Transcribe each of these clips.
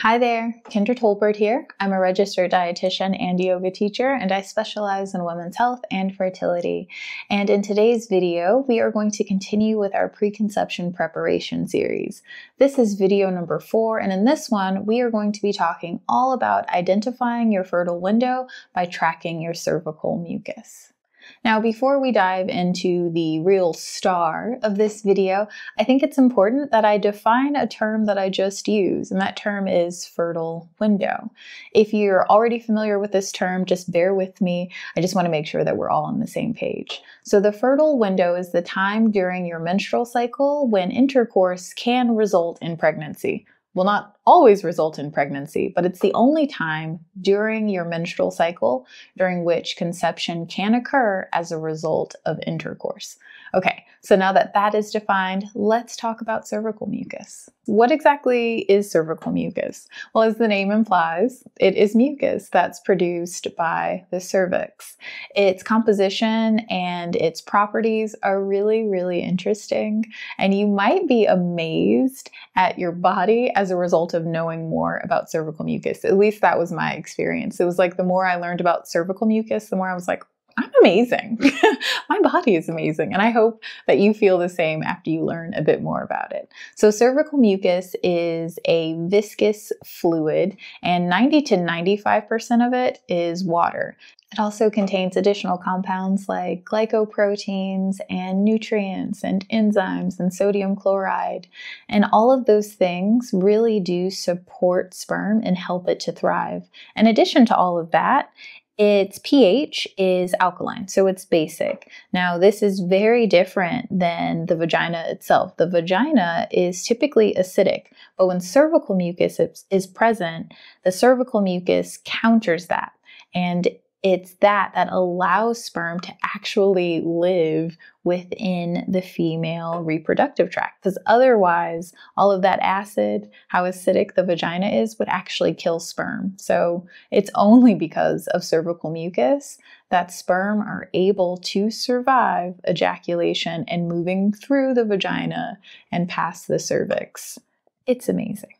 Hi there, Kendra Tolbert here. I'm a registered dietitian and yoga teacher, and I specialize in women's health and fertility. And in today's video, we are going to continue with our preconception preparation series. This is video number 4, and in this one, we are going to be talking all about identifying your fertile window by tracking your cervical mucus. Now, before we dive into the real star of this video, I think it's important that I define a term that I just used, and that term is fertile window. If you're already familiar with this term, just bear with me. I just want to make sure that we're all on the same page. So the fertile window is the time during your menstrual cycle when intercourse can result in pregnancy. Will not always result in pregnancy, but it's the only time during your menstrual cycle during which conception can occur as a result of intercourse. Okay, so now that that is defined, let's talk about cervical mucus. What exactly is cervical mucus? Well, as the name implies, it is mucus that's produced by the cervix. Its composition and its properties are really, really interesting, and you might be amazed at your body as a result of knowing more about cervical mucus. At least that was my experience. It was like the more I learned about cervical mucus, the more I was like, I'm amazing. My body is amazing. And I hope that you feel the same after you learn a bit more about it. So cervical mucus is a viscous fluid, and 90 to 95% of it is water. It also contains additional compounds like glycoproteins and nutrients and enzymes and sodium chloride. And all of those things really do support sperm and help it to thrive. In addition to all of that, its pH is alkaline, so it's basic. Now, this is very different than the vagina itself. The vagina is typically acidic, but when cervical mucus is present, the cervical mucus counters that. And it's that allows sperm to actually live within the female reproductive tract. Because otherwise, all of that acid, how acidic the vagina is, would actually kill sperm. So it's only because of cervical mucus that sperm are able to survive ejaculation and moving through the vagina and past the cervix. It's amazing.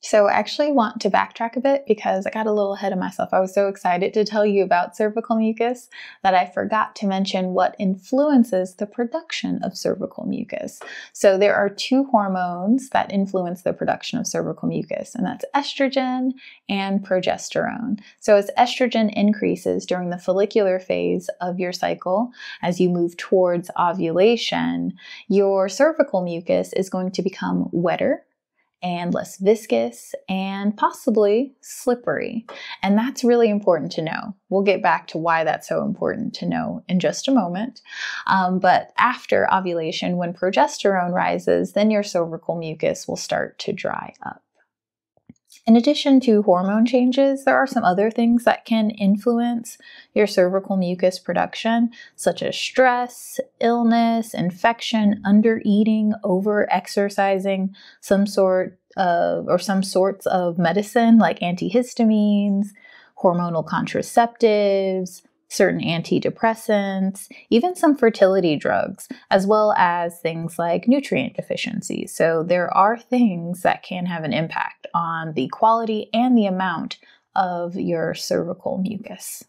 So I actually want to backtrack a bit because I got a little ahead of myself. I was so excited to tell you about cervical mucus that I forgot to mention what influences the production of cervical mucus. So there are 2 hormones that influence the production of cervical mucus, and that's estrogen and progesterone. So as estrogen increases during the follicular phase of your cycle, as you move towards ovulation, your cervical mucus is going to become wetter and less viscous and possibly slippery. And that's really important to know. We'll get back to why that's so important to know in just a moment. But after ovulation, when progesterone rises, then your cervical mucus will start to dry up. In addition to hormone changes, there are some other things that can influence your cervical mucus production, such as stress, illness, infection, undereating, over-exercising, some sorts of medicine like antihistamines, hormonal contraceptives, certain antidepressants, even some fertility drugs, as well as things like nutrient deficiencies. So there are things that can have an impact on the quality and the amount of your cervical mucus.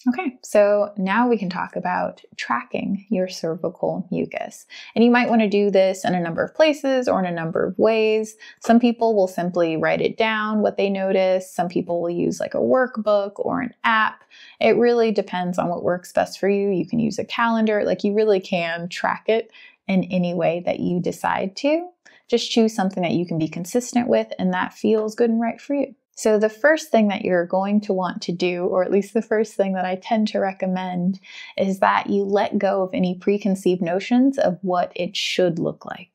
Okay, so now we can talk about tracking your cervical mucus. And you might want to do this in a number of places or in a number of ways. Some people will simply write it down, what they notice. Some people will use like a workbook or an app. It really depends on what works best for you. You can use a calendar. Like, you really can track it in any way that you decide to. Just choose something that you can be consistent with and that feels good and right for you. So the first thing that you're going to want to do, or at least the first thing that I tend to recommend, is that you let go of any preconceived notions of what it should look like,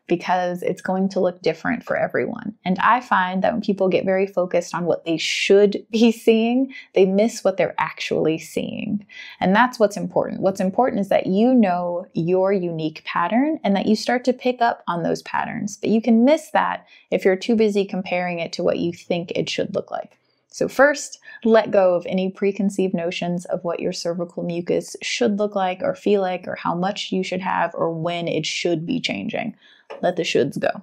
because it's going to look different for everyone. And I find that when people get very focused on what they should be seeing, they miss what they're actually seeing. And that's what's important. What's important is that you know your unique pattern and that you start to pick up on those patterns. But you can miss that if you're too busy comparing it to what you think it should look like. So first, let go of any preconceived notions of what your cervical mucus should look like or feel like, or how much you should have, or when it should be changing. Let the shoulds go.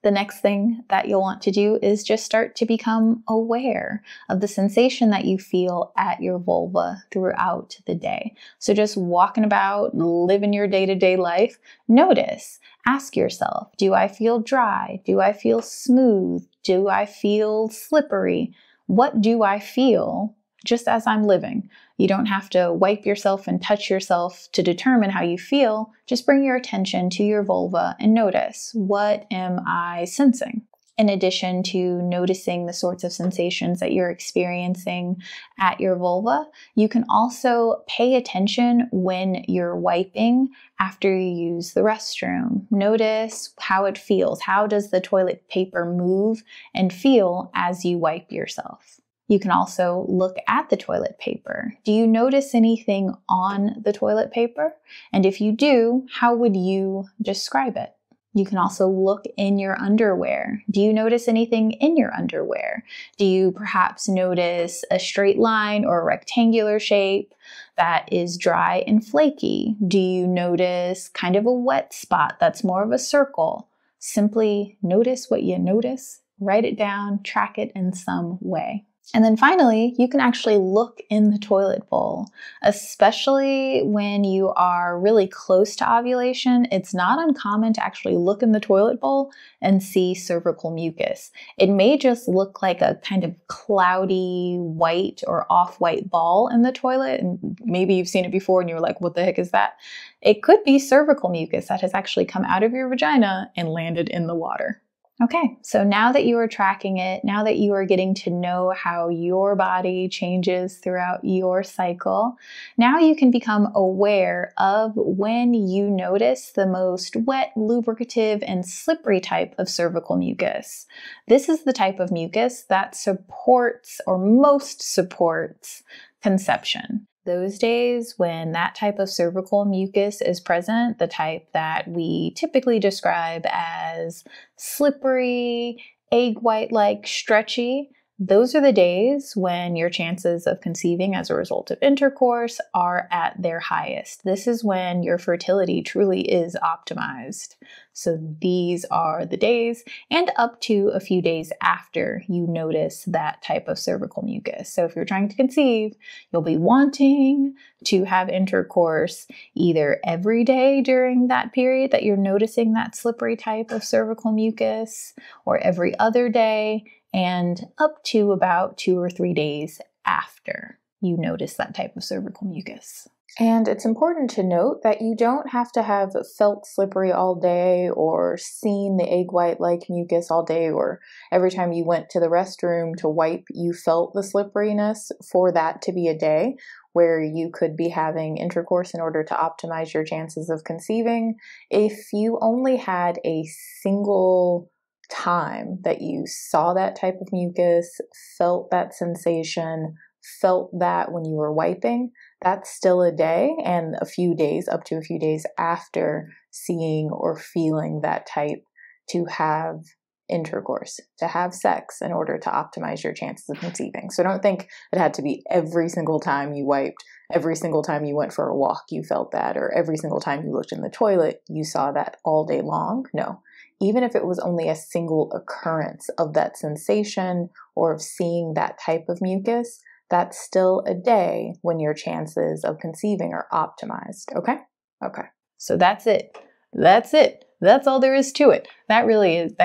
The next thing that you'll want to do is just start to become aware of the sensation that you feel at your vulva throughout the day. So just walking about, living your day-to-day life, notice, ask yourself, do I feel dry? Do I feel smooth? Do I feel slippery? What do I feel just as I'm living? You don't have to wipe yourself and touch yourself to determine how you feel. Just bring your attention to your vulva and notice, what am I sensing? In addition to noticing the sorts of sensations that you're experiencing at your vulva, you can also pay attention when you're wiping after you use the restroom. Notice how it feels. How does the toilet paper move and feel as you wipe yourself? You can also look at the toilet paper. Do you notice anything on the toilet paper? And if you do, how would you describe it? You can also look in your underwear. Do you notice anything in your underwear? Do you perhaps notice a straight line or a rectangular shape that is dry and flaky? Do you notice kind of a wet spot that's more of a circle? Simply notice what you notice, write it down, track it in some way. And then finally, you can actually look in the toilet bowl, especially when you are really close to ovulation. It's not uncommon to actually look in the toilet bowl and see cervical mucus. It may just look like a kind of cloudy white or off-white ball in the toilet, and maybe you've seen it before and you're like, what the heck is that? It could be cervical mucus that has actually come out of your vagina and landed in the water. Okay, so now that you are tracking it, now that you are getting to know how your body changes throughout your cycle, now you can become aware of when you notice the most wet, lubricative, and slippery type of cervical mucus. This is the type of mucus that supports, or most supports, conception. Those days when that type of cervical mucus is present, the type that we typically describe as slippery, egg white-like, stretchy, those are the days when your chances of conceiving as a result of intercourse are at their highest. This is when your fertility truly is optimized. So these are the days, and up to a few days after you notice that type of cervical mucus. So if you're trying to conceive, you'll be wanting to have intercourse either every day during that period that you're noticing that slippery type of cervical mucus, or every other day, and up to about 2 or 3 days after you notice that type of cervical mucus. And it's important to note that you don't have to have felt slippery all day or seen the egg white-like mucus all day, or every time you went to the restroom to wipe, you felt the slipperiness for that to be a day where you could be having intercourse in order to optimize your chances of conceiving. If you only had a single time that you saw that type of mucus, felt that sensation, felt that when you were wiping, that's still a day, and a few days, up to a few days after seeing or feeling that type, to have intercourse, to have sex in order to optimize your chances of conceiving. So don't think it had to be every single time you wiped, every single time you went for a walk, you felt that, or every single time you looked in the toilet, you saw that all day long. No. Even if it was only a single occurrence of that sensation or of seeing that type of mucus, that's still a day when your chances of conceiving are optimized. Okay? Okay. So that's it. That's it. That's all there is to it. That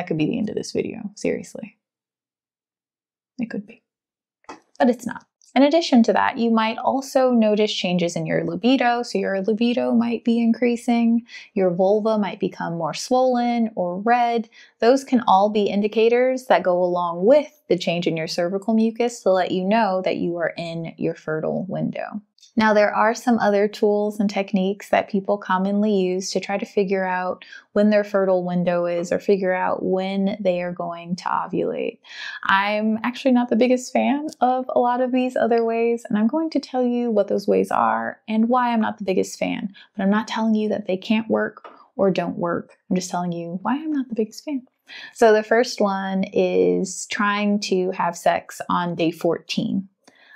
could be the end of this video. Seriously. It could be. But it's not. In addition to that, you might also notice changes in your libido. So your libido might be increasing, your vulva might become more swollen or red. Those can all be indicators that go along with the change in your cervical mucus to let you know that you are in your fertile window. Now, there are some other tools and techniques that people commonly use to try to figure out when their fertile window is, or figure out when they are going to ovulate. I'm actually not the biggest fan of a lot of these other ways, and I'm going to tell you what those ways are and why I'm not the biggest fan. But I'm not telling you that they can't work or don't work. I'm just telling you why I'm not the biggest fan. So the first one is trying to have sex on day 14.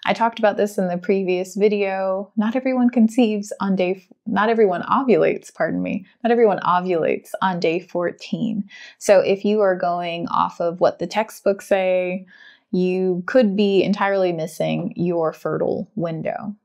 I talked about this in the previous video. Not everyone ovulates, Not everyone ovulates on day 14. So if you are going off of what the textbooks say, you could be entirely missing your fertile window.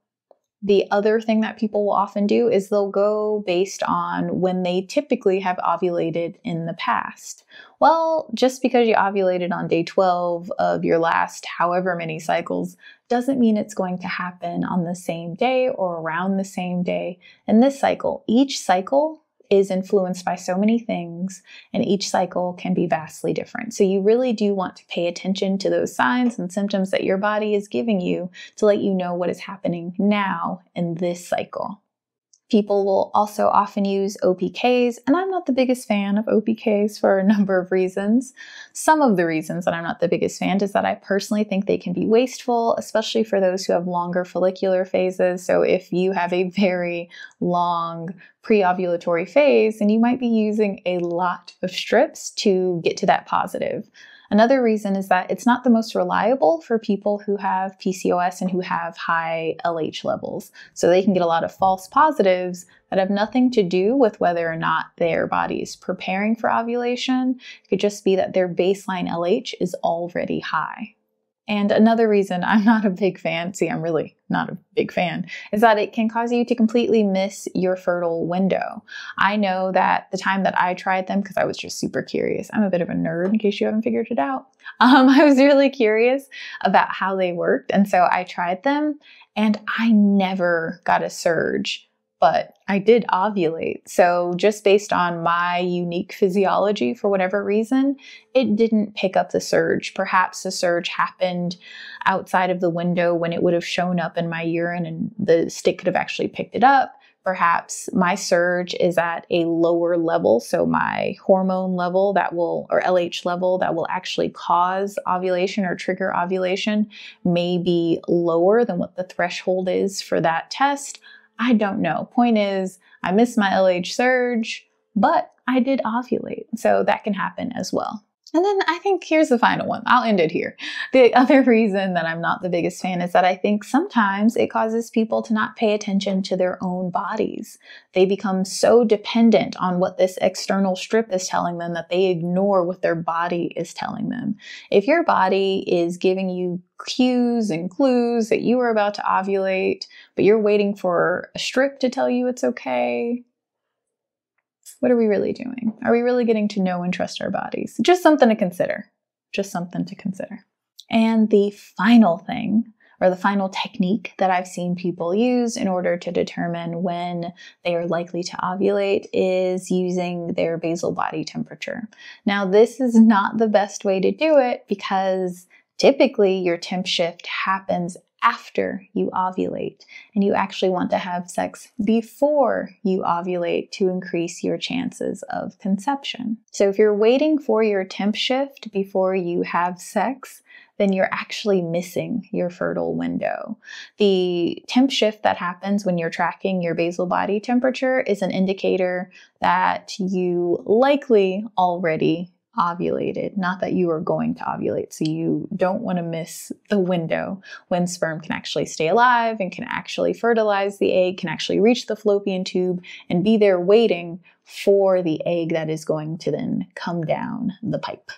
The other thing that people will often do is they'll go based on when they typically have ovulated in the past. Well, just because you ovulated on day 12 of your last however many cycles doesn't mean it's going to happen on the same day or around the same day in this cycle. Each cycle is influenced by so many things, and each cycle can be vastly different. So you really do want to pay attention to those signs and symptoms that your body is giving you to let you know what is happening now in this cycle. People will also often use OPKs, and I'm not the biggest fan of OPKs for a number of reasons. Some of the reasons that I'm not the biggest fan is that I personally think they can be wasteful, especially for those who have longer follicular phases. So if you have a very long pre-ovulatory phase, then you might be using a lot of strips to get to that positive. Another reason is that it's not the most reliable for people who have PCOS and who have high LH levels. So they can get a lot of false positives that have nothing to do with whether or not their body is preparing for ovulation. It could just be that their baseline LH is already high. And another reason I'm not a big fan, I'm really not a big fan, is that it can cause you to completely miss your fertile window. I know that the time that I tried them, because I was just super curious, I'm a bit of a nerd in case you haven't figured it out. I was really curious about how they worked. And so I tried them and I never got a surge, but I did ovulate. So just based on my unique physiology, for whatever reason, it didn't pick up the surge. Perhaps the surge happened outside of the window when it would have shown up in my urine and the stick could have actually picked it up. Perhaps my surge is at a lower level, so my hormone level or LH level that will actually cause ovulation or trigger ovulation may be lower than what the threshold is for that test. I don't know. Point is, I missed my LH surge, but I did ovulate. So that can happen as well. And then I think here's the final one. I'll end it here. The other reason that I'm not the biggest fan is that I think sometimes it causes people to not pay attention to their own bodies. They become so dependent on what this external strip is telling them that they ignore what their body is telling them. If your body is giving you cues and clues that you are about to ovulate, but you're waiting for a strip to tell you it's okay, what are we really doing? Are we really getting to know and trust our bodies? Just something to consider. Just something to consider. And the final thing, or the final technique that I've seen people use in order to determine when they are likely to ovulate, is using their basal body temperature. Now, this is not the best way to do it because typically your temp shift happens after you ovulate, and you actually want to have sex before you ovulate to increase your chances of conception. So if you're waiting for your temp shift before you have sex, then you're actually missing your fertile window. The temp shift that happens when you're tracking your basal body temperature is an indicator that you likely already ovulated, not that you are going to ovulate. So you don't want to miss the window when sperm can actually stay alive and can actually fertilize the egg, can actually reach the fallopian tube and be there waiting for the egg that is going to then come down the pipe.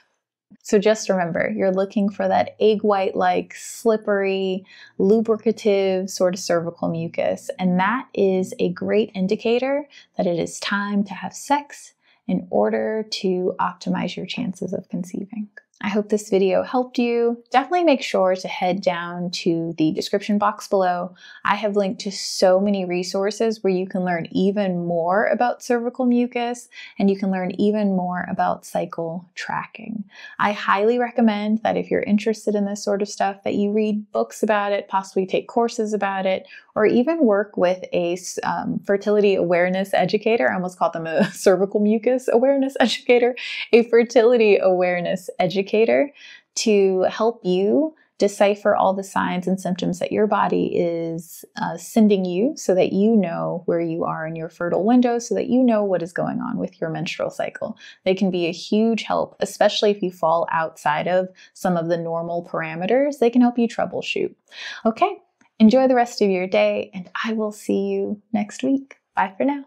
So just remember, you're looking for that egg white-like, slippery, lubricative sort of cervical mucus. And that is a great indicator that it is time to have sex in order to optimize your chances of conceiving. I hope this video helped you. Definitely make sure to head down to the description box below. I have linked to so many resources where you can learn even more about cervical mucus, and you can learn even more about cycle tracking. I highly recommend that if you're interested in this sort of stuff, that you read books about it, possibly take courses about it, or even work with a fertility awareness educator. I almost called them a cervical mucus awareness educator, a fertility awareness educator, to help you decipher all the signs and symptoms that your body is sending you so that you know where you are in your fertile window, so that you know what is going on with your menstrual cycle. They can be a huge help, especially if you fall outside of some of the normal parameters. They can help you troubleshoot. Okay, enjoy the rest of your day, and I will see you next week. Bye for now.